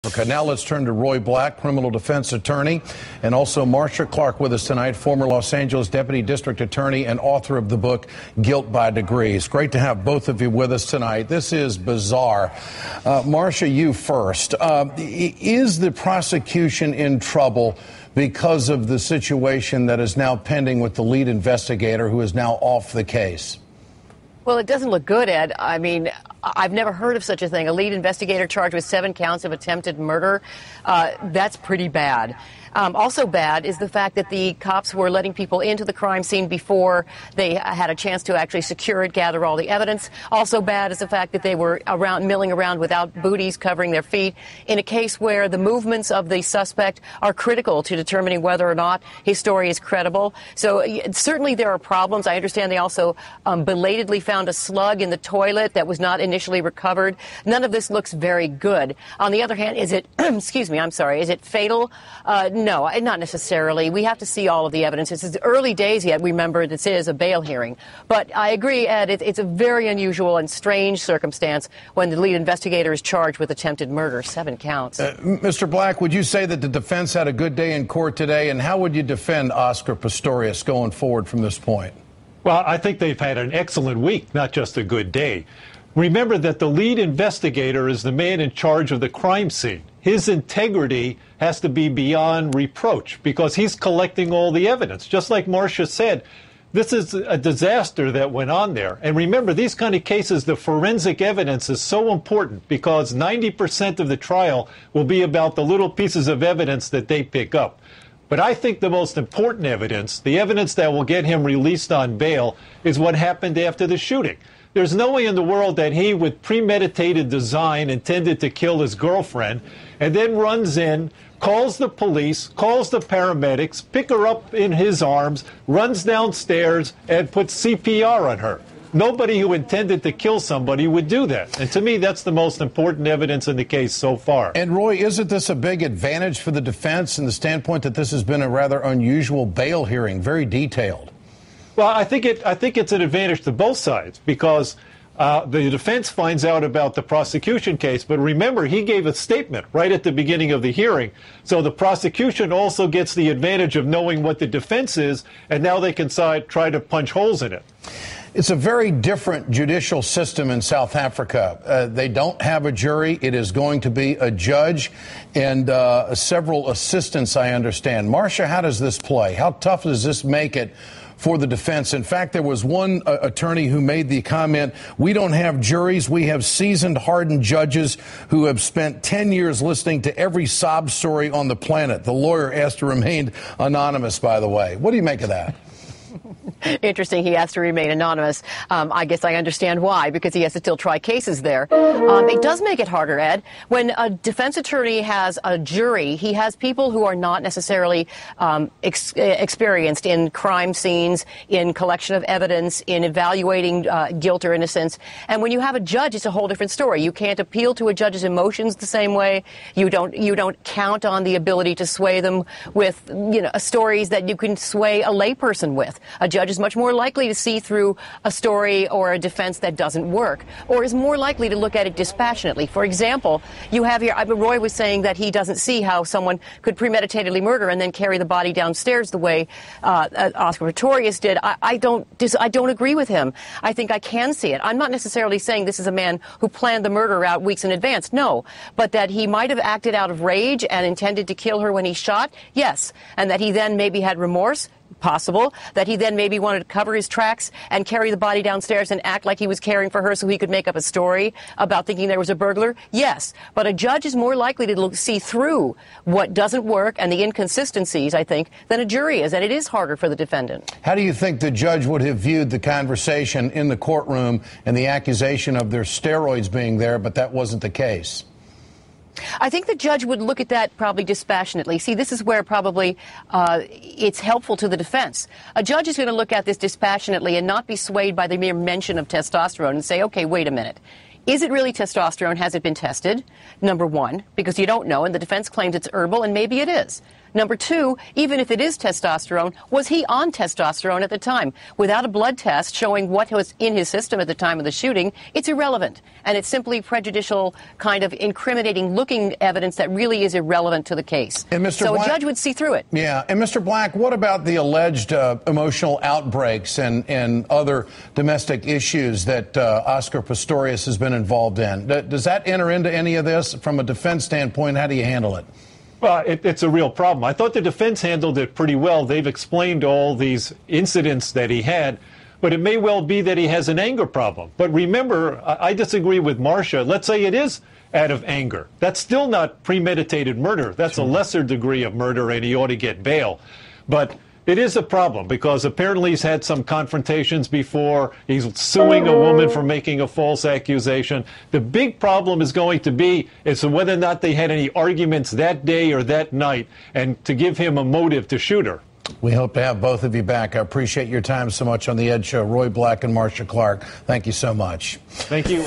Okay, now let's turn to Roy Black, criminal defense attorney, and also Marcia Clark with us tonight, former Los Angeles Deputy District Attorney and author of the book, Guilt by Degrees. Great to have both of you with us tonight. This is bizarre. Marcia, you first. Is the prosecution in trouble because of the situation that is now pending with the lead investigator who is now off the case? Well, it doesn't look good, Ed. I mean, I've never heard of such a thing. A lead investigator charged with 7 counts of attempted murder. That's pretty bad. Also bad is the fact that the cops were letting people into the crime scene before they had a chance to actually secure it, gather all the evidence. Also bad is the fact that they were milling around without booties covering their feet in a case where the movements of the suspect are critical to determining whether or not his story is credible. So certainly there are problems. I understand they also belatedly found a slug in the toilet that was not initially recovered. None of this looks very good. On the other hand, is it, excuse me, I'm sorry, is it fatal? No, not necessarily. We have to see all of the evidence. It's early days yet. Remember, this is a bail hearing. But I agree, Ed, it's a very unusual and strange circumstance when the lead investigator is charged with attempted murder, 7 counts. Mr. Black, would you say that the defense had a good day in court today? And how would you defend Oscar Pistorius going forward from this point? Well, I think they've had an excellent week, not just a good day. Remember that the lead investigator is the man in charge of the crime scene. His integrity has to be beyond reproach because he's collecting all the evidence. Just like Marcia said, this is a disaster that went on there. And remember, these kind of cases, the forensic evidence is so important because 90% of the trial will be about the little pieces of evidence that they pick up. But I think the most important evidence, the evidence that will get him released on bail, is what happened after the shooting. There's no way in the world that he, with premeditated design, intended to kill his girlfriend, and then runs in, calls the police, calls the paramedics, pick her up in his arms, runs downstairs, and puts CPR on her. Nobody who intended to kill somebody would do that. And to me, that's the most important evidence in the case so far. And Roy, isn't this a big advantage for the defense in the standpoint that this has been a rather unusual bail hearing, very detailed? Well, I think it's an advantage to both sides because the defense finds out about the prosecution case. But remember, he gave a statement right at the beginning of the hearing. So the prosecution also gets the advantage of knowing what the defense is, and now they can try to punch holes in it. It's a very different judicial system in South Africa. They don't have a jury. It is going to be a judge and several assistants, I understand. Marcia, how does this play? How tough does this make it for the defense? In fact, there was one attorney who made the comment, we don't have juries, we have seasoned, hardened judges who have spent 10 years listening to every sob story on the planet. The lawyer asked to remain anonymous, by the way. What do you make of that? Interesting. He has to remain anonymous. I guess I understand why, because he has to still try cases there. It does make it harder, Ed. When a defense attorney has a jury, he has people who are not necessarily experienced in crime scenes, in collection of evidence, in evaluating guilt or innocence. And when you have a judge, it's a whole different story. You can't appeal to a judge's emotions the same way. You don't count on the ability to sway them with, stories that you can sway a layperson with. A judge is much more likely to see through a story or a defense that doesn't work, or is more likely to look at it dispassionately. For example, you have here, Roy was saying that he doesn't see how someone could premeditatedly murder and then carry the body downstairs the way Oscar Pistorius did. I don't agree with him. I think I can see it. I'm not necessarily saying this is a man who planned the murder out weeks in advance, no, but that he might have acted out of rage and intended to kill her when he shot, yes, and that he then maybe had remorse, possible, that he then maybe wanted to cover his tracks and carry the body downstairs and act like he was caring for her so he could make up a story about thinking there was a burglar? Yes. But a judge is more likely to see through what doesn't work and the inconsistencies, I think, than a jury is. And it is harder for the defendant. How do you think the judge would have viewed the conversation in the courtroom and the accusation of their steroids being there, but that wasn't the case? I think the judge would look at that probably dispassionately. See, this is where probably it's helpful to the defense. A judge is going to look at this dispassionately and not be swayed by the mere mention of testosterone and say, okay, wait a minute. Is it really testosterone? Has it been tested? Number one, because you don't know, and the defense claims it's herbal, and maybe it is. Number two, even if it is testosterone, was he on testosterone at the time? Without a blood test showing what was in his system at the time of the shooting, it's irrelevant. And it's simply prejudicial, kind of incriminating looking evidence that really is irrelevant to the case. And Mr. So Black, a judge would see through it. Yeah. And Mr. Black, what about the alleged emotional outbreaks and other domestic issues that Oscar Pistorius has been involved in? Does that enter into any of this? From a defense standpoint, how do you handle it? Well, it's a real problem. I thought the defense handled it pretty well. They've explained all these incidents that he had, but it may well be that he has an anger problem. But remember, I disagree with Marcia. Let's say it is out of anger. That's still not premeditated murder. That's a lesser degree of murder, and he ought to get bail. But it is a problem because apparently he's had some confrontations before. He's suing a woman for making a false accusation. The big problem is going to be as to whether or not they had any arguments that day or that night, and to give him a motive to shoot her. We hope to have both of you back. I appreciate your time so much on the Ed Show. Roy Black and Marcia Clark, thank you so much. Thank you.